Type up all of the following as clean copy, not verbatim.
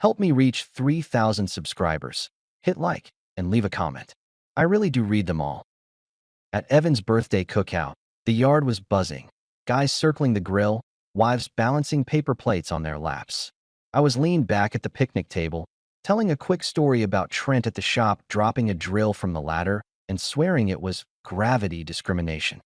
Help me reach 3,000 subscribers. Hit like and leave a comment. I really do read them all. At Evan's birthday cookout, the yard was buzzing. Guys circling the grill, wives balancing paper plates on their laps. I was leaned back at the picnic table, telling a quick story about Trent at the shop dropping a drill from the ladder and swearing it was gravity discrimination.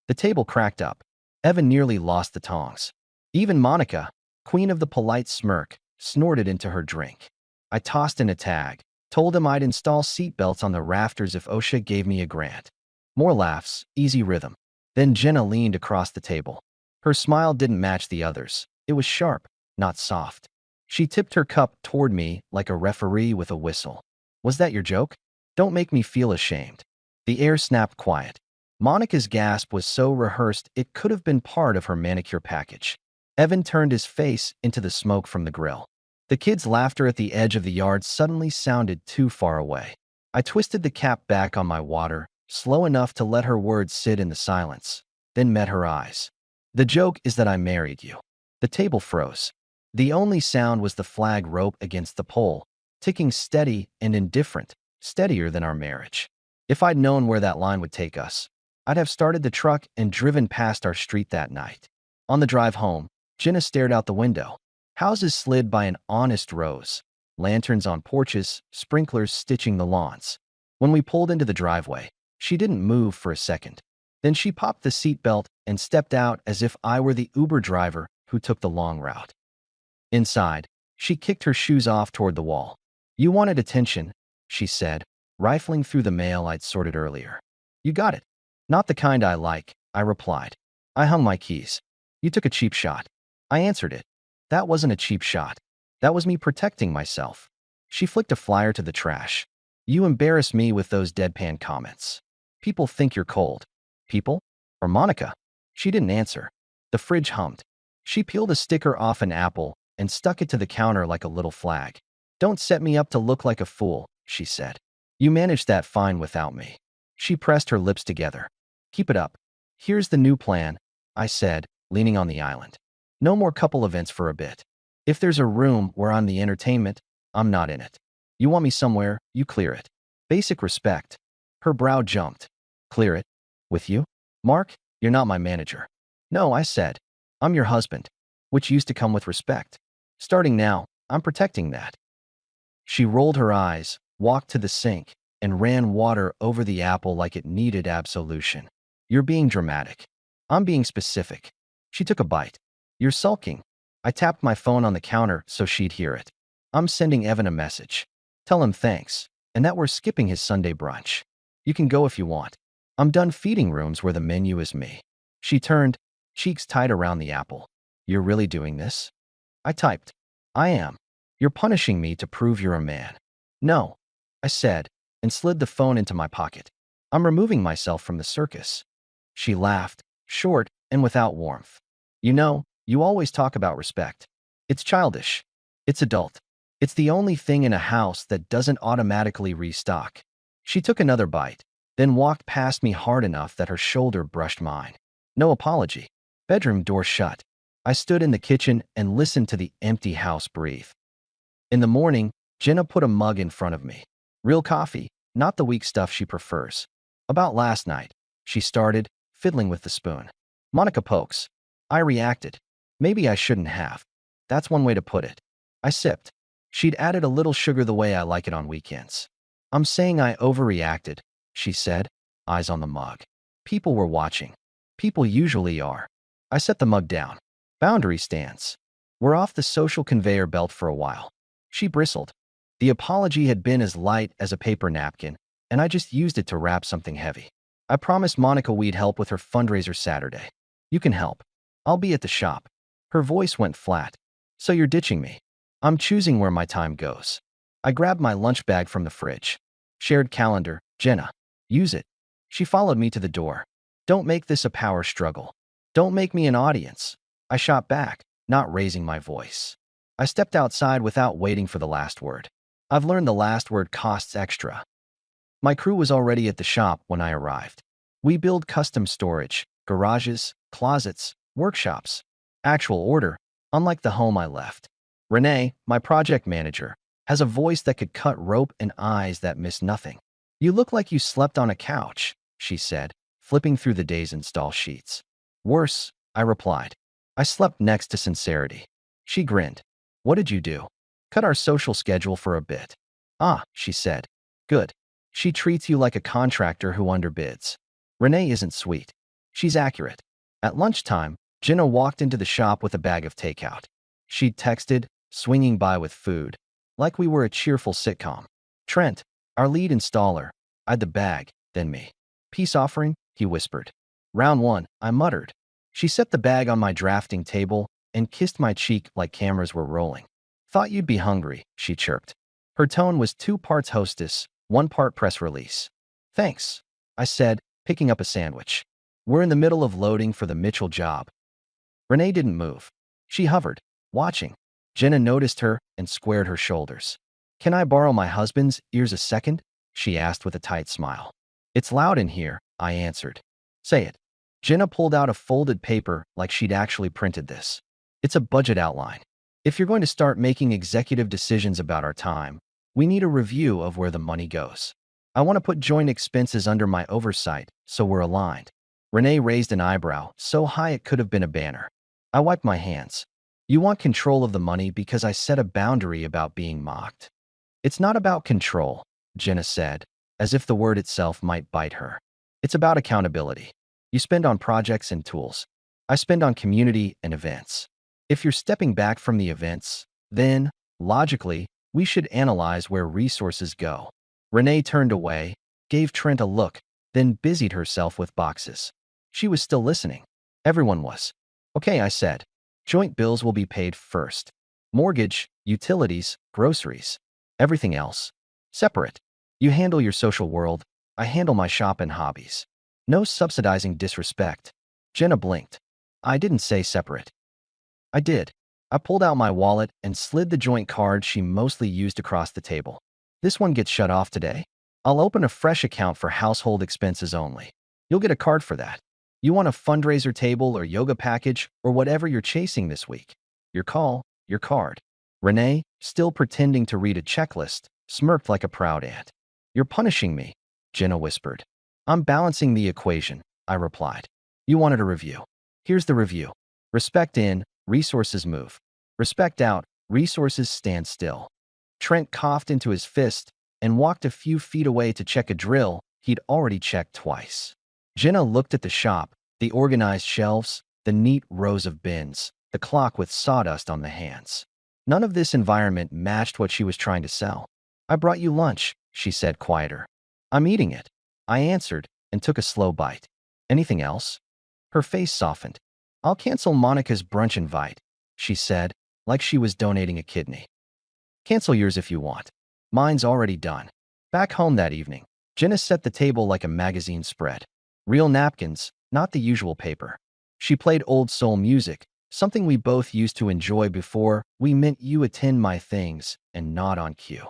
The table cracked up. Evan nearly lost the tongs. Even Monica, queen of the polite smirk, snorted into her drink. I tossed in a tag, told him I'd install seatbelts on the rafters if OSHA gave me a grant. More laughs, easy rhythm. Then Jenna leaned across the table. Her smile didn't match the others. It was sharp, not soft. She tipped her cup toward me like a referee with a whistle. Was that your joke? Don't make me feel ashamed. The air snapped quiet. Monica's gasp was so rehearsed it could have been part of her manicure package. Evan turned his face into the smoke from the grill. The kids' laughter at the edge of the yard suddenly sounded too far away. I twisted the cap back on my water, slow enough to let her words sit in the silence, then met her eyes. The joke is that I married you. The table froze. The only sound was the flag rope against the pole, ticking steady and indifferent, steadier than our marriage. If I'd known where that line would take us, I'd have started the truck and driven past our street that night. On the drive home, Jenna stared out the window. Houses slid by in honest rows. Lanterns on porches, sprinklers stitching the lawns. When we pulled into the driveway, she didn't move for a second. Then she popped the seatbelt and stepped out as if I were the Uber driver who took the long route. Inside, she kicked her shoes off toward the wall. You wanted attention, she said, rifling through the mail I'd sorted earlier. You got it. Not the kind I like, I replied. I hung my keys. You took a cheap shot. I answered it. That wasn't a cheap shot. That was me protecting myself. She flicked a flyer to the trash. You embarrass me with those deadpan comments. People think you're cold. People? Or Monica? She didn't answer. The fridge hummed. She peeled a sticker off an apple and stuck it to the counter like a little flag. Don't set me up to look like a fool, she said. You managed that fine without me. She pressed her lips together. Keep it up. Here's the new plan, I said, leaning on the island. No more couple events for a bit. If there's a room where I'm the entertainment, I'm not in it. You want me somewhere, you clear it. Basic respect. Her brow jumped. Clear it? With you? Mark, you're not my manager. No, I said. I'm your husband, which used to come with respect. Starting now, I'm protecting that. She rolled her eyes, walked to the sink, and ran water over the apple like it needed absolution. You're being dramatic. I'm being specific. She took a bite. You're sulking. I tapped my phone on the counter so she'd hear it. I'm sending Evan a message. Tell him thanks, and that we're skipping his Sunday brunch. You can go if you want. I'm done feeding rooms where the menu is me. She turned, cheeks tight around the apple. You're really doing this? I typed. I am. You're punishing me to prove you're a man. No, I said, and slid the phone into my pocket. I'm removing myself from the circus. She laughed, short and without warmth. You know, you always talk about respect. It's childish. It's adult. It's the only thing in a house that doesn't automatically restock. She took another bite, then walked past me hard enough that her shoulder brushed mine. No apology. Bedroom door shut. I stood in the kitchen and listened to the empty house breathe. In the morning, Jenna put a mug in front of me. Real coffee, not the weak stuff she prefers. About last night, she started, fiddling with the spoon. Monica pokes. I reacted. Maybe I shouldn't have. That's one way to put it. I sipped. She'd added a little sugar the way I like it on weekends. I'm saying I overreacted, she said, eyes on the mug. People were watching. People usually are. I set the mug down. Boundary stance. We're off the social conveyor belt for a while. She bristled. The apology had been as light as a paper napkin, and I just used it to wrap something heavy. I promised Monica we'd help with her fundraiser Saturday. You can help. I'll be at the shop. Her voice went flat. So you're ditching me. I'm choosing where my time goes. I grabbed my lunch bag from the fridge. Shared calendar, Jenna. Use it. She followed me to the door. Don't make this a power struggle. Don't make me an audience. I shot back, not raising my voice. I stepped outside without waiting for the last word. I've learned the last word costs extra. My crew was already at the shop when I arrived. We build custom storage, garages, closets, workshops. Actual order, unlike the home I left. Renee, my project manager, has a voice that could cut rope and eyes that miss nothing. You look like you slept on a couch, she said, flipping through the day's install sheets. Worse, I replied. I slept next to sincerity. She grinned. What did you do? Cut our social schedule for a bit. Ah, she said. Good. She treats you like a contractor who underbids. Renee isn't sweet. She's accurate. At lunchtime, Jenna walked into the shop with a bag of takeout. She'd texted, swinging by with food, like we were a cheerful sitcom. Trent, our lead installer, eyed the bag, then me. Peace offering, he whispered. Round one, I muttered. She set the bag on my drafting table and kissed my cheek like cameras were rolling. Thought you'd be hungry, she chirped. Her tone was 2 parts hostess, 1 part press release. Thanks, I said, picking up a sandwich. We're in the middle of loading for the Mitchell job. Renee didn't move. She hovered, watching. Jenna noticed her and squared her shoulders. Can I borrow my husband's ears a second? She asked with a tight smile. It's loud in here, I answered. Say it. Jenna pulled out a folded paper like she'd actually printed this. It's a budget outline. If you're going to start making executive decisions about our time, we need a review of where the money goes. I want to put joint expenses under my oversight, so we're aligned. Renee raised an eyebrow, so high it could have been a banner. I wiped my hands. You want control of the money because I set a boundary about being mocked. It's not about control, Jenna said, as if the word itself might bite her. It's about accountability. You spend on projects and tools. I spend on community and events. If you're stepping back from the events, then, logically, we should analyze where resources go. Renee turned away, gave Trent a look, then busied herself with boxes. She was still listening. Everyone was. Okay, I said. Joint bills will be paid first. Mortgage, utilities, groceries. Everything else. Separate. You handle your social world. I handle my shop and hobbies. No subsidizing disrespect. Jenna blinked. I didn't say separate. I did. I pulled out my wallet and slid the joint card she mostly used across the table. This one gets shut off today. I'll open a fresh account for household expenses only. You'll get a card for that. You want a fundraiser table or yoga package or whatever you're chasing this week. Your call, your card. Renee, still pretending to read a checklist, smirked like a proud aunt. You're punishing me, Jenna whispered. I'm balancing the equation, I replied. You wanted a review. Here's the review. Respect in, resources move. Respect out, resources stand still. Trent coughed into his fist and walked a few feet away to check a drill he'd already checked twice. Jenna looked at the shop, the organized shelves, the neat rows of bins, the clock with sawdust on the hands. None of this environment matched what she was trying to sell. I brought you lunch, she said quieter. I'm eating it, I answered and took a slow bite. Anything else? Her face softened. I'll cancel Monica's brunch invite, she said, like she was donating a kidney. Cancel yours if you want. Mine's already done. Back home that evening, Jenna set the table like a magazine spread. Real napkins, not the usual paper. She played old soul music, something we both used to enjoy before we meant you attend my things and nod on cue.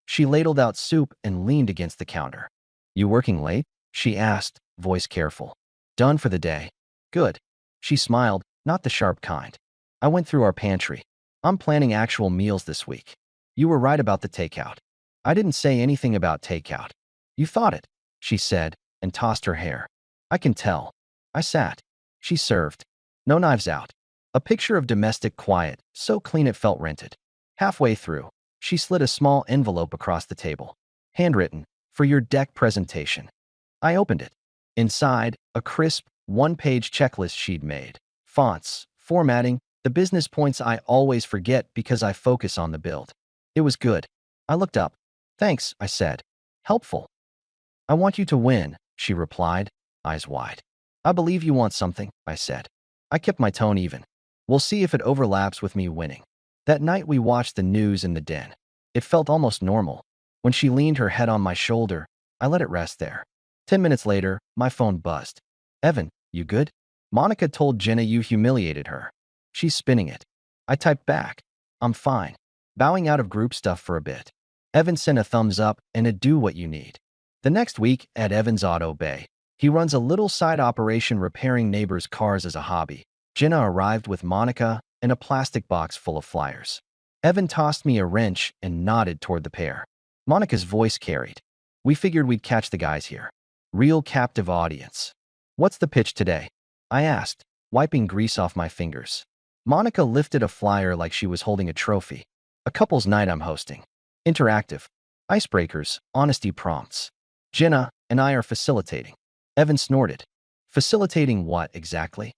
She ladled out soup and leaned against the counter. You working late? She asked, voice careful. Done for the day. Good. She smiled, not the sharp kind. I went through our pantry. I'm planning actual meals this week. You were right about the takeout. I didn't say anything about takeout. You thought it, she said, and tossed her hair. I can tell. I sat. She served. No knives out. A picture of domestic quiet, so clean it felt rented. Halfway through, she slid a small envelope across the table. Handwritten, for your deck presentation. I opened it. Inside, a crisp, 1-page checklist she'd made. Fonts, formatting, the business points I always forget because I focus on the build. It was good. I looked up. Thanks, I said. Helpful. I want you to win, she replied, eyes wide. I believe you want something, I said. I kept my tone even. We'll see if it overlaps with me winning. That night we watched the news in the den. It felt almost normal. When she leaned her head on my shoulder, I let it rest there. 10 minutes later, my phone buzzed. Evan, you good? Monica told Jenna you humiliated her. She's spinning it. I typed back. I'm fine. Bowing out of group stuff for a bit. Evan sent a thumbs up and a do what you need. The next week, at Evan's Auto Bay, he runs a little side operation repairing neighbors' cars as a hobby. Jenna arrived with Monica and a plastic box full of flyers. Evan tossed me a wrench and nodded toward the pair. Monica's voice carried. We figured we'd catch the guys here. Real captive audience. What's the pitch today? I asked, wiping grease off my fingers. Monica lifted a flyer like she was holding a trophy. A couple's night I'm hosting. Interactive. Icebreakers, honesty prompts. Jenna and I are facilitating. Evan snorted. Facilitating what exactly?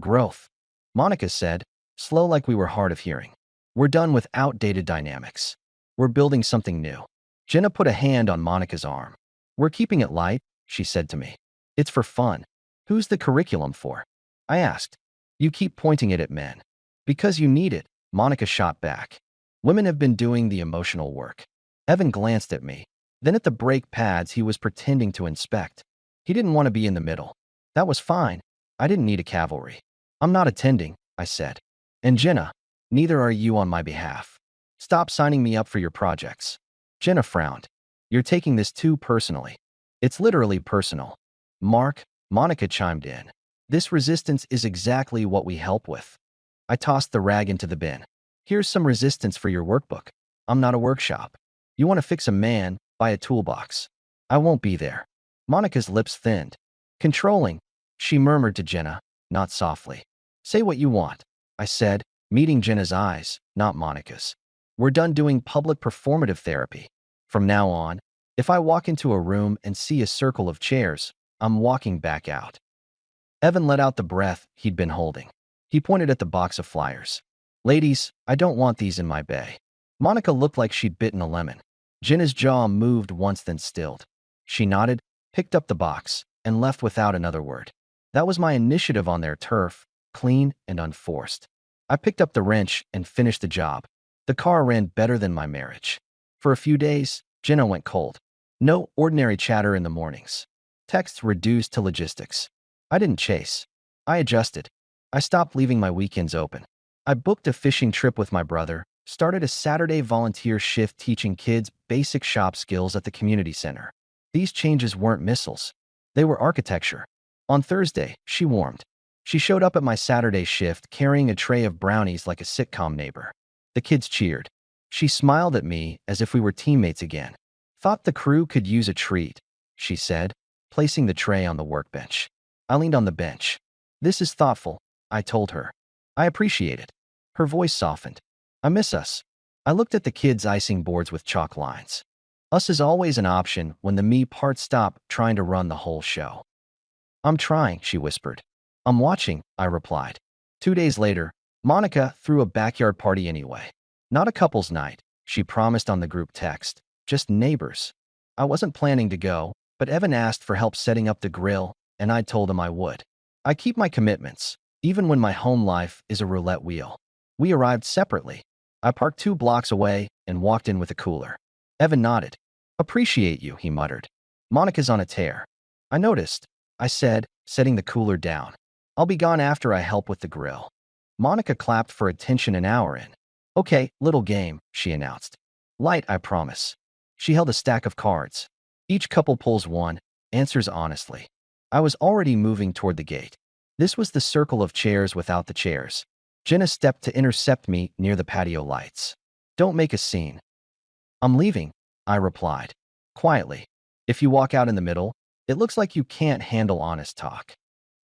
Growth. Monica said, slow like we were hard of hearing. We're done with outdated dynamics. We're building something new. Jenna put a hand on Monica's arm. We're keeping it light, she said to me. It's for fun. Who's the curriculum for? I asked. You keep pointing it at men. Because you need it, Monica shot back. Women have been doing the emotional work. Evan glanced at me. Then at the brake pads he was pretending to inspect. He didn't want to be in the middle. That was fine. I didn't need a cavalry. I'm not attending, I said. And Jenna, neither are you on my behalf. Stop signing me up for your projects. Jenna frowned. You're taking this too personally. It's literally personal. Mark, Monica chimed in. This resistance is exactly what we help with. I tossed the rag into the bin. Here's some resistance for your workbook. I'm not a workshop. You want to fix a man, buy a toolbox. I won't be there. Monica's lips thinned. Controlling, she murmured to Jenna, not softly. Say what you want, I said, meeting Jenna's eyes, not Monica's. We're done doing public performative therapy. From now on, if I walk into a room and see a circle of chairs, I'm walking back out. Evan let out the breath he'd been holding. He pointed at the box of flyers. Ladies, I don't want these in my bay. Monica looked like she'd bitten a lemon. Jenna's jaw moved once then stilled. She nodded, picked up the box, and left without another word. That was my initiative on their turf, clean and unforced. I picked up the wrench and finished the job. The car ran better than my marriage. For a few days, Jenna went cold. No ordinary chatter in the mornings. Texts reduced to logistics. I didn't chase. I adjusted. I stopped leaving my weekends open. I booked a fishing trip with my brother, started a Saturday volunteer shift teaching kids basic shop skills at the community center. These changes weren't missiles. They were architecture. On Thursday, she warmed. She showed up at my Saturday shift carrying a tray of brownies like a sitcom neighbor. The kids cheered. She smiled at me as if we were teammates again. Thought the crew could use a treat, she said, placing the tray on the workbench. I leaned on the bench. This is thoughtful, I told her. I appreciate it. Her voice softened. I miss us. I looked at the kids' icing boards with chalk lines. Us is always an option when the me part stop trying to run the whole show. I'm trying, she whispered. I'm watching, I replied. 2 days later, Monica threw a backyard party anyway. Not a couple's night, she promised on the group text. Just neighbors. I wasn't planning to go, but Evan asked for help setting up the grill, and I told him I would. I keep my commitments, even when my home life is a roulette wheel. We arrived separately. I parked 2 blocks away and walked in with a cooler. Evan nodded. Appreciate you, he muttered. Monica's on a tear. I noticed, I said, setting the cooler down. I'll be gone after I help with the grill. Monica clapped for attention an hour in. Okay, little game, she announced. Light, I promise. She held a stack of cards. Each couple pulls one, answers honestly. I was already moving toward the gate. This was the circle of chairs without the chairs. Jenna stepped to intercept me near the patio lights. Don't make a scene. I'm leaving, I replied. Quietly. If you walk out in the middle, it looks like you can't handle honest talk.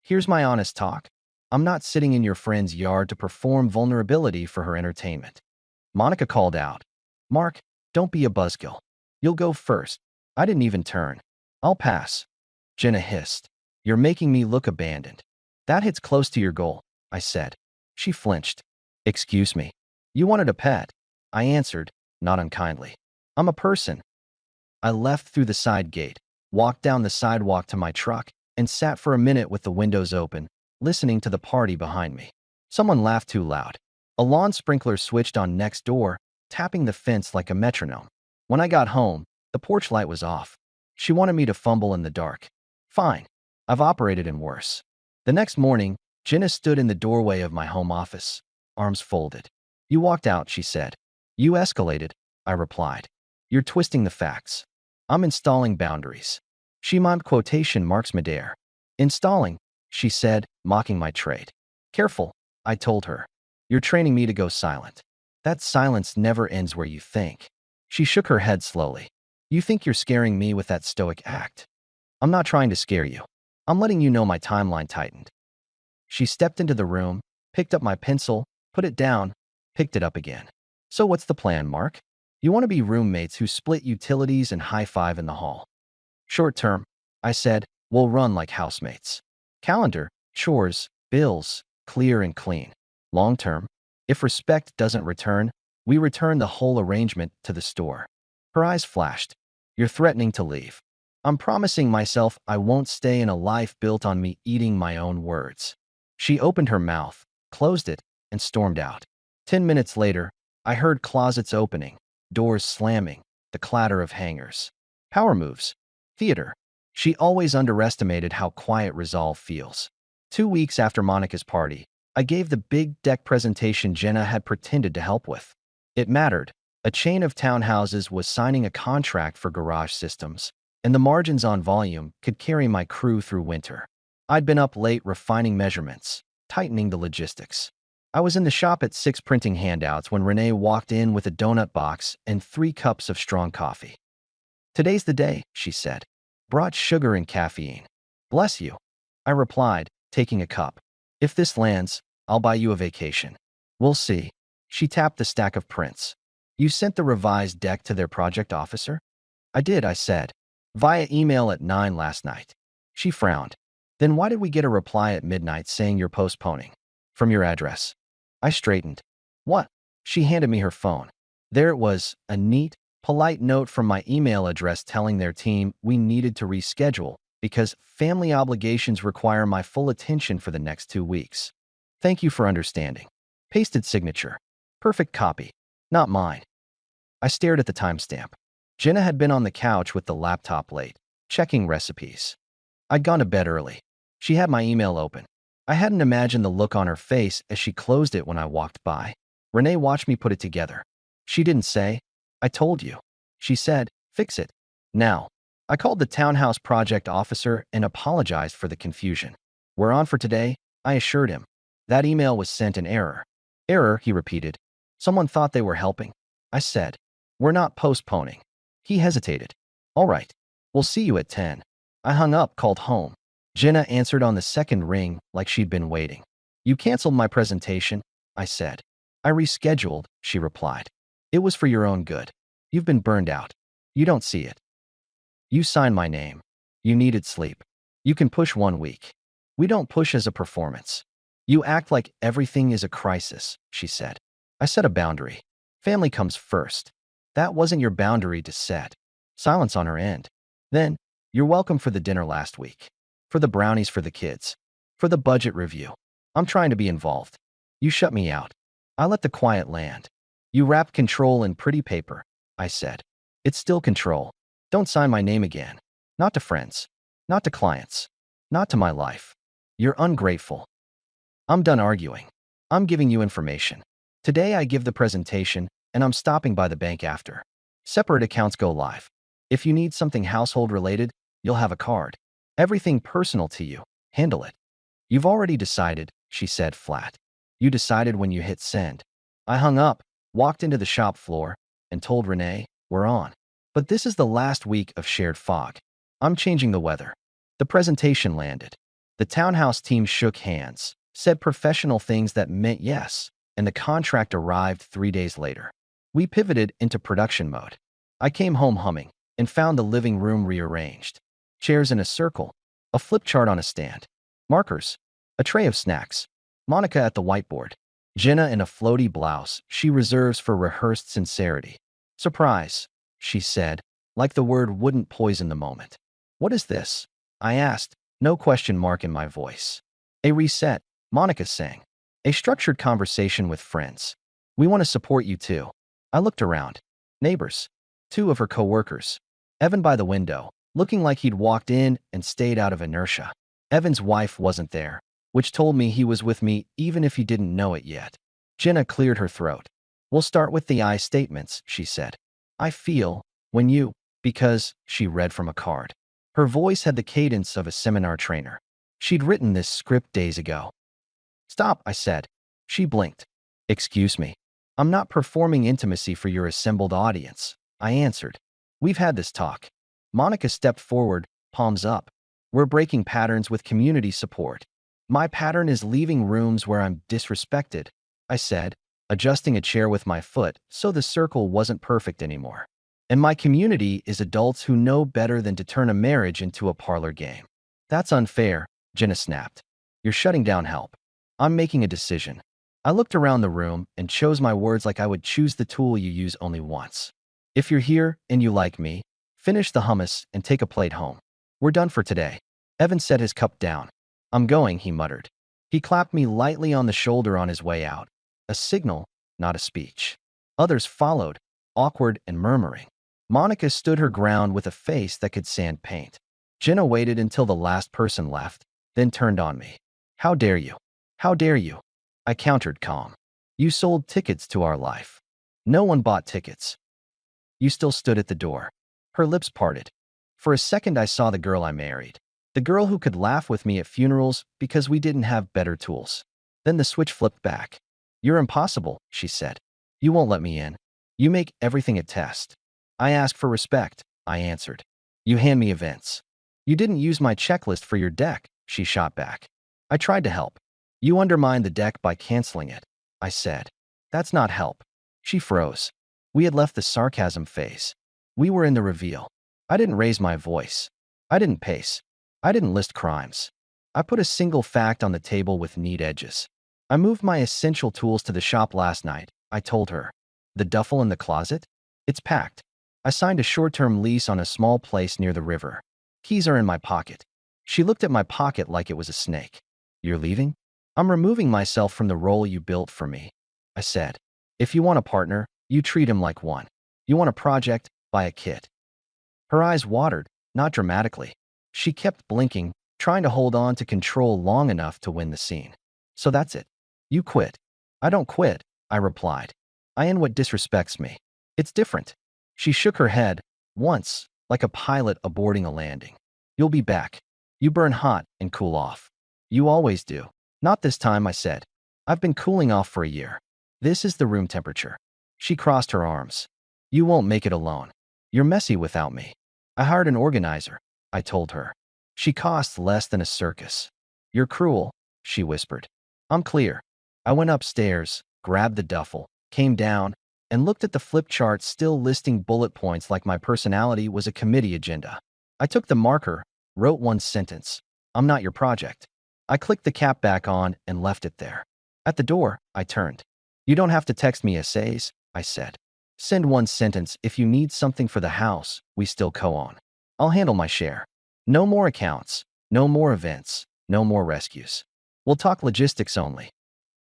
Here's my honest talk. I'm not sitting in your friend's yard to perform vulnerability for her entertainment. Monica called out. Mark, don't be a buzzkill. You'll go first. I didn't even turn. I'll pass. Jenna hissed. You're making me look abandoned. That hits close to your goal, I said. She flinched. Excuse me. You wanted a pet. I answered, not unkindly. I'm a person. I left through the side gate, walked down the sidewalk to my truck, and sat for a minute with the windows open, listening to the party behind me. Someone laughed too loud. A lawn sprinkler switched on next door, tapping the fence like a metronome. When I got home, the porch light was off. She wanted me to fumble in the dark. Fine. I've operated in worse. The next morning, Jenna stood in the doorway of my home office, arms folded. You walked out, she said. You escalated, I replied. You're twisting the facts. I'm installing boundaries. She mimed quotation marks midair. Installing, she said, mocking my trade. Careful, I told her. You're training me to go silent. That silence never ends where you think. She shook her head slowly. You think you're scaring me with that stoic act? I'm not trying to scare you. I'm letting you know my timeline tightened. She stepped into the room, picked up my pencil, put it down, picked it up again. So what's the plan, Mark? You want to be roommates who split utilities and high-five in the hall. Short term, I said, we'll run like housemates. Calendar, chores, bills, clear and clean. Long term, if respect doesn't return, we return the whole arrangement to the store. Her eyes flashed. You're threatening to leave. I'm promising myself I won't stay in a life built on me eating my own words. She opened her mouth, closed it, and stormed out. 10 minutes later, I heard closets opening, doors slamming, the clatter of hangers. Power moves. Theater. She always underestimated how quiet resolve feels. 2 weeks after Monica's party, I gave the big deck presentation Jenna had pretended to help with. It mattered. A chain of townhouses was signing a contract for garage systems, and the margins on volume could carry my crew through winter. I'd been up late refining measurements, tightening the logistics. I was in the shop at 6 printing handouts when Renee walked in with a donut box and 3 cups of strong coffee. Today's the day, she said. Brought sugar and caffeine. Bless you. I replied, taking a cup. If this lands, I'll buy you a vacation. We'll see. She tapped the stack of prints. You sent the revised deck to their project officer? I did, I said. Via email at 9 last night. She frowned. Then why did we get a reply at midnight saying you're postponing? From your address. I straightened. What? She handed me her phone. There it was, a neat, polite note from my email address telling their team we needed to reschedule because family obligations require my full attention for the next 2 weeks. Thank you for understanding. Pasted signature. Perfect copy. Not mine. I stared at the timestamp. Jenna had been on the couch with the laptop late, checking recipes. I'd gone to bed early. She had my email open. I hadn't imagined the look on her face as she closed it when I walked by. Renee watched me put it together. She didn't say, I told you. She said, fix it. Now. I called the townhouse project officer and apologized for the confusion. We're on for today, I assured him. That email was sent in error. Error, he repeated. Someone thought they were helping. I said, we're not postponing. He hesitated. All right. We'll see you at 10. I hung up, called home. Jenna answered on the second ring like she'd been waiting. You canceled my presentation, I said. I rescheduled, she replied. It was for your own good. You've been burned out. You don't see it. You signed my name. You needed sleep. You can push 1 week. We don't push as a performance. You act like everything is a crisis, she said. I set a boundary. Family comes first. That wasn't your boundary to set. Silence on her end. Then, you're welcome for the dinner last week. For the brownies for the kids. For the budget review. I'm trying to be involved. You shut me out. I let the quiet land. You wrapped control in pretty paper, I said. It's still control. Don't sign my name again. Not to friends. Not to clients. Not to my life. You're ungrateful. I'm done arguing. I'm giving you information. Today I give the presentation, and I'm stopping by the bank after. Separate accounts go live. If you need something household related, you'll have a card. Everything personal to you. Handle it. You've already decided, she said flat. You decided when you hit send. I hung up, walked into the shop floor, and told Renee, we're on. But this is the last week of shared fog. I'm changing the weather. The presentation landed. The townhouse team shook hands, said professional things that meant yes, and the contract arrived 3 days later. We pivoted into production mode. I came home humming and found the living room rearranged. Chairs in a circle, a flip chart on a stand, markers, a tray of snacks, Monica at the whiteboard, Jenna in a floaty blouse she reserves for rehearsed sincerity. Surprise, she said, like the word wouldn't poison the moment. What is this? I asked, no question mark in my voice. A reset, Monica sang. A structured conversation with friends. We want to support you too. I looked around. Neighbors. 2 of her co-workers. Evan by the window, looking like he'd walked in and stayed out of inertia. Evan's wife wasn't there, which told me he was with me even if he didn't know it yet. Jenna cleared her throat. We'll start with the I statements, she said. I feel, when you, because, she read from a card. Her voice had the cadence of a seminar trainer. She'd written this script days ago. Stop, I said. She blinked. Excuse me. I'm not performing intimacy for your assembled audience, I answered. We've had this talk. Monica stepped forward, palms up. We're breaking patterns with community support. My pattern is leaving rooms where I'm disrespected, I said, adjusting a chair with my foot so the circle wasn't perfect anymore. And my community is adults who know better than to turn a marriage into a parlor game. That's unfair, Jenna snapped. You're shutting down help. I'm making a decision. I looked around the room and chose my words like I would choose the tool you use only once. If you're here and you like me, finish the hummus and take a plate home. We're done for today. Evan set his cup down. I'm going, he muttered. He clapped me lightly on the shoulder on his way out. A signal, not a speech. Others followed, awkward and murmuring. Monica stood her ground with a face that could sand paint. Jenna waited until the last person left, then turned on me. How dare you? How dare you? I countered calm. You sold tickets to our life. No one bought tickets. You still stood at the door. Her lips parted. For a second I saw the girl I married. The girl who could laugh with me at funerals because we didn't have better tools. Then the switch flipped back. You're impossible, she said. You won't let me in. You make everything a test. I ask for respect, I answered. You hand me events. You didn't use my checklist for your deck, she shot back. I tried to help. You undermined the deck by canceling it, I said. That's not help. She froze. We had left the sarcasm phase. We were in the reveal. I didn't raise my voice. I didn't pace. I didn't list crimes. I put a single fact on the table with neat edges. I moved my essential tools to the shop last night, I told her. The duffel in the closet? It's packed. I signed a short-term lease on a small place near the river. Keys are in my pocket. She looked at my pocket like it was a snake. You're leaving? I'm removing myself from the role you built for me, I said. If you want a partner, you treat him like one. You want a project, buy a kit. Her eyes watered, not dramatically. She kept blinking, trying to hold on to control long enough to win the scene. So that's it. You quit. I don't quit, I replied. I end what disrespects me. It's different. She shook her head, once, like a pilot aborting a landing. You'll be back. You burn hot and cool off. You always do. Not this time, I said. I've been cooling off for a year. This is the room temperature. She crossed her arms. You won't make it alone. You're messy without me. I hired an organizer, I told her. She costs less than a circus. You're cruel, she whispered. I'm clear. I went upstairs, grabbed the duffel, came down, and looked at the flip chart still listing bullet points like my personality was a committee agenda. I took the marker, wrote one sentence. I'm not your project. I clicked the cap back on and left it there. At the door, I turned. You don't have to text me essays, I said. Send one sentence if you need something for the house, we still co-own. I'll handle my share. No more accounts, no more events, no more rescues. We'll talk logistics only.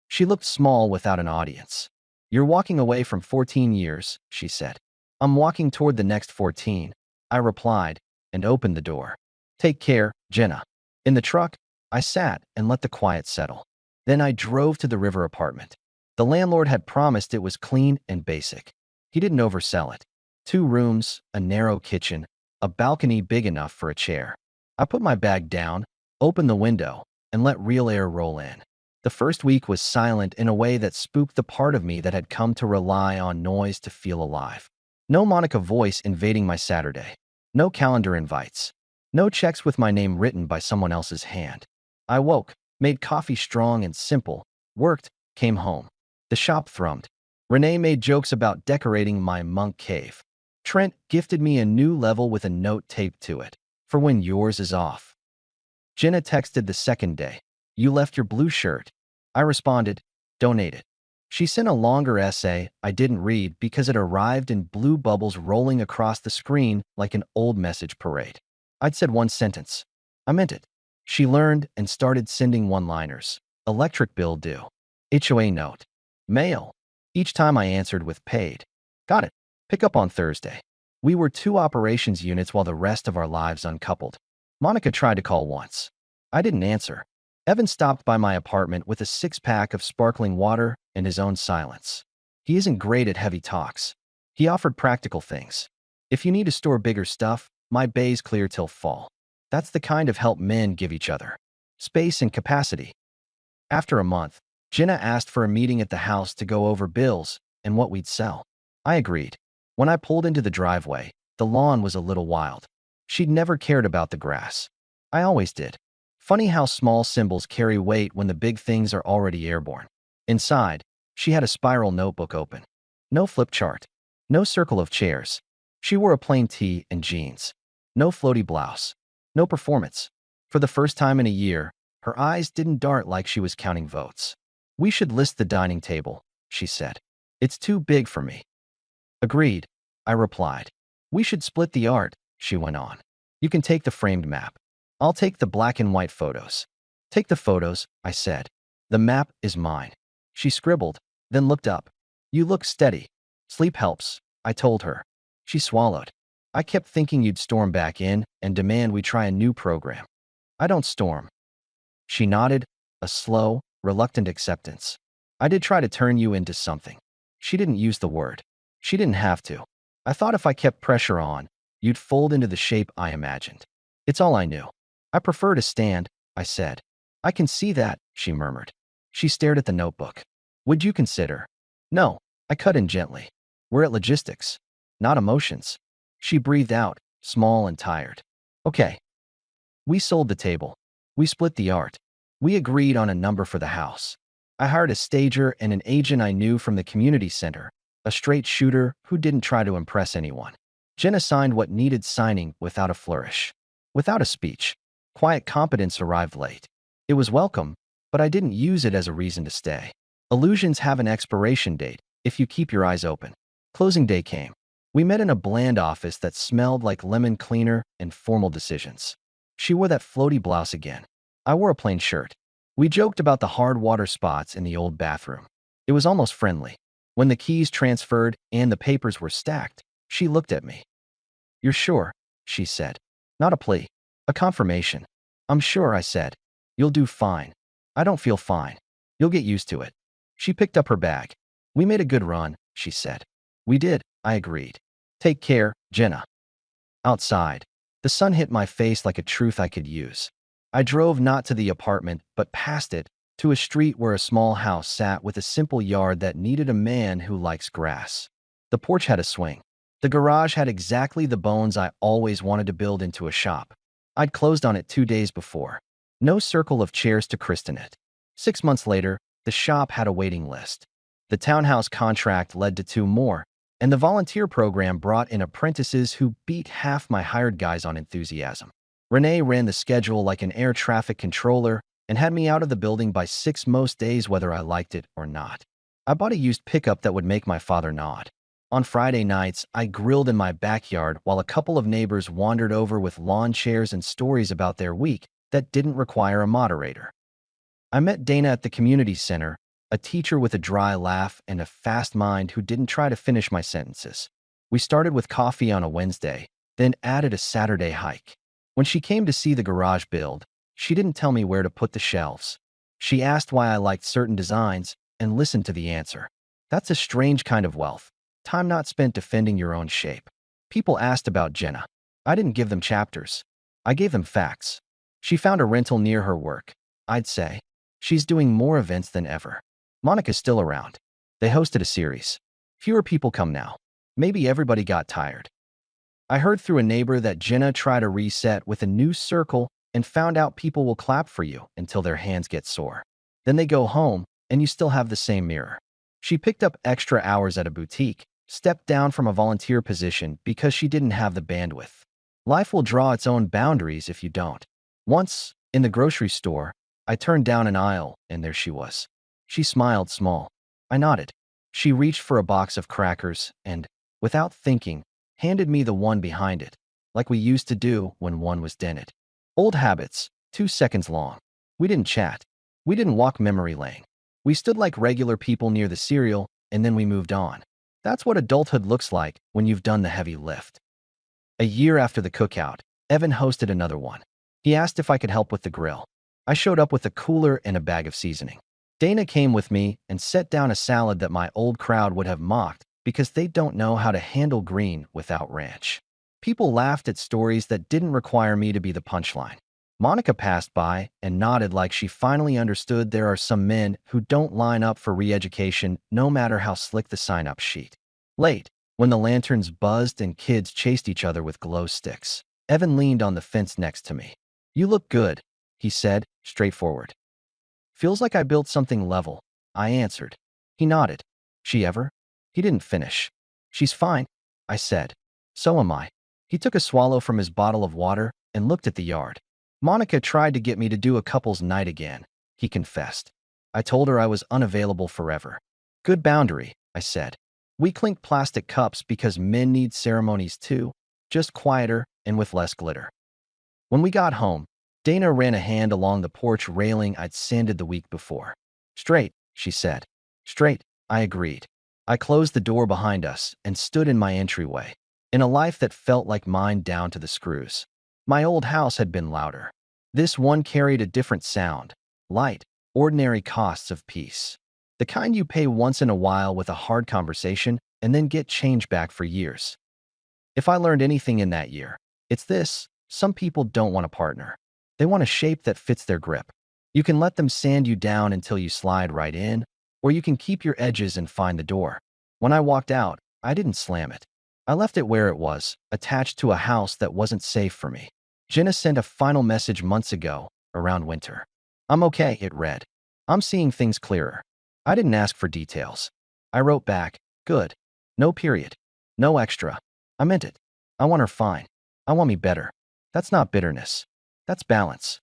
She looked small without an audience. You're walking away from 14 years, she said. I'm walking toward the next 14, I replied, and opened the door. Take care, Jenna. In the truck, I sat and let the quiet settle. Then I drove to the river apartment. The landlord had promised it was clean and basic. He didn't oversell it. 2 rooms, a narrow kitchen, a balcony big enough for a chair. I put my bag down, opened the window, and let real air roll in. The first week was silent in a way that spooked the part of me that had come to rely on noise to feel alive. No Monica voice invading my Saturday. No calendar invites. No checks with my name written by someone else's hand. I woke, made coffee strong and simple, worked, came home. The shop thrummed. Renee made jokes about decorating my monk cave. Trent gifted me a new level with a note taped to it, for when yours is off. Jenna texted the second day. You left your blue shirt. I responded, donate it. She sent a longer essay I didn't read because it arrived in blue bubbles rolling across the screen like an old message parade. I'd said one sentence. I meant it. She learned and started sending one-liners. Electric bill due. HOA note. Mail. Each time I answered with paid. Got it. Pick up on Thursday. We were 2 operations units while the rest of our lives uncoupled. Monica tried to call once. I didn't answer. Evan stopped by my apartment with a 6-pack of sparkling water and his own silence. He isn't great at heavy talks. He offered practical things. If you need to store bigger stuff, my bay's clear till fall. That's the kind of help men give each other. Space and capacity. After a month, Jenna asked for a meeting at the house to go over bills, and what we'd sell. I agreed. When I pulled into the driveway, the lawn was a little wild. She'd never cared about the grass. I always did. Funny how small symbols carry weight when the big things are already airborne. Inside, she had a spiral notebook open. No flip chart. No circle of chairs. She wore a plain tee and jeans. No floaty blouse. No performance. For the first time in a year, her eyes didn't dart like she was counting votes. "We should list the dining table," she said. "It's too big for me." "Agreed," I replied. "We should split the art," she went on. "You can take the framed map. I'll take the black and white photos." "Take the photos," I said. "The map is mine." She scribbled, then looked up. "You look steady." "Sleep helps," I told her. She swallowed. "I kept thinking you'd storm back in and demand we try a new program." "I don't storm." She nodded, a slow, reluctant acceptance. "I did try to turn you into something." She didn't use the word. She didn't have to. I thought if I kept pressure on, you'd fold into the shape I imagined. It's all I knew. "I prefer to stand," I said. "I can see that," she murmured. She stared at the notebook. "Would you consider?" "No," I cut in gently. "We're at logistics, not emotions." She breathed out, small and tired. "Okay." We sold the table. We split the art. We agreed on a number for the house. I hired a stager and an agent I knew from the community center, a straight shooter who didn't try to impress anyone. Jenna signed what needed signing without a flourish. Without a speech. Quiet competence arrived late. It was welcome, but I didn't use it as a reason to stay. Illusions have an expiration date if you keep your eyes open. Closing day came. We met in a bland office that smelled like lemon cleaner and formal decisions. She wore that floaty blouse again. I wore a plain shirt. We joked about the hard water spots in the old bathroom. It was almost friendly. When the keys transferred and the papers were stacked, she looked at me. "You're sure?" she said. Not a plea. A confirmation. "I'm sure," I said. "You'll do fine." "I don't feel fine." "You'll get used to it." She picked up her bag. "We made a good run," she said. "We did," I agreed. "Take care, Jenna." Outside, the sun hit my face like a truth I could use. I drove not to the apartment, but past it, to a street where a small house sat with a simple yard that needed a man who likes grass. The porch had a swing. The garage had exactly the bones I always wanted to build into a shop. I'd closed on it 2 days before. No circle of chairs to christen it. 6 months later, the shop had a waiting list. The townhouse contract led to 2 more, and the volunteer program brought in apprentices who beat half my hired guys on enthusiasm. Renee ran the schedule like an air traffic controller and had me out of the building by 6 most days whether I liked it or not. I bought a used pickup that would make my father nod. On Friday nights, I grilled in my backyard while a couple of neighbors wandered over with lawn chairs and stories about their week that didn't require a moderator. I met Dana at the community center, a teacher with a dry laugh and a fast mind who didn't try to finish my sentences. We started with coffee on a Wednesday, then added a Saturday hike. When she came to see the garage build, she didn't tell me where to put the shelves. She asked why I liked certain designs and listened to the answer. That's a strange kind of wealth. Time not spent defending your own shape. People asked about Jenna. I didn't give them chapters. I gave them facts. She found a rental near her work. I'd say. She's doing more events than ever. Monica's still around. They hosted a series. Fewer people come now. Maybe everybody got tired. I heard through a neighbor that Jenna tried a reset with a new circle and found out people will clap for you until their hands get sore. Then they go home, and you still have the same mirror. She picked up extra hours at a boutique, stepped down from a volunteer position because she didn't have the bandwidth. Life will draw its own boundaries if you don't. Once, in the grocery store, I turned down an aisle, and there she was. She smiled small. I nodded. She reached for a box of crackers and, without thinking, handed me the one behind it, like we used to do when one was dented. Old habits, 2 seconds long. We didn't chat. We didn't walk memory lane. We stood like regular people near the cereal, and then we moved on. That's what adulthood looks like when you've done the heavy lift. A year after the cookout, Evan hosted another one. He asked if I could help with the grill. I showed up with a cooler and a bag of seasoning. Dana came with me and set down a salad that my old crowd would have mocked because they don't know how to handle green without ranch. People laughed at stories that didn't require me to be the punchline. Monica passed by and nodded like she finally understood there are some men who don't line up for re-education no matter how slick the sign-up sheet. Late, when the lanterns buzzed and kids chased each other with glow sticks, Evan leaned on the fence next to me. "You look good," he said, straightforward. "Feels like I built something level," I answered. He nodded. "She ever?" He didn't finish. "She's fine," I said. "So am I." He took a swallow from his bottle of water and looked at the yard. "Monica tried to get me to do a couple's night again," he confessed. "I told her I was unavailable forever." "Good boundary," I said. "We clinked plastic cups because men need ceremonies too, just quieter and with less glitter." When we got home, Dana ran a hand along the porch railing I'd sanded the week before. "Straight," she said. "Straight," I agreed. I closed the door behind us and stood in my entryway, in a life that felt like mine down to the screws. My old house had been louder. This one carried a different sound, light, ordinary costs of peace. The kind you pay once in a while with a hard conversation and then get change back for years. If I learned anything in that year, it's this: some people don't want a partner. They want a shape that fits their grip. You can let them sand you down until you slide right in, or you can keep your edges and find the door. When I walked out, I didn't slam it. I left it where it was, attached to a house that wasn't safe for me. Jenna sent a final message months ago, around winter. "I'm okay," it read. "I'm seeing things clearer." I didn't ask for details. I wrote back, "Good. No period. No extra. I meant it. I want her fine. I want me better." That's not bitterness. That's balance.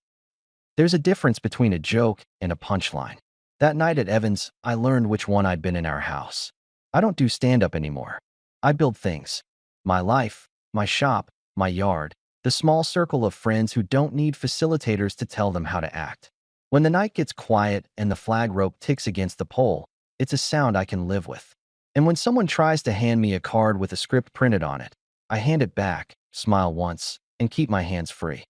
There's a difference between a joke and a punchline. That night at Evans, I learned which one I'd been in our house. I don't do stand-up anymore. I build things. My life, my shop, my yard, the small circle of friends who don't need facilitators to tell them how to act. When the night gets quiet and the flag rope ticks against the pole, it's a sound I can live with. And when someone tries to hand me a card with a script printed on it, I hand it back, smile once, and keep my hands free.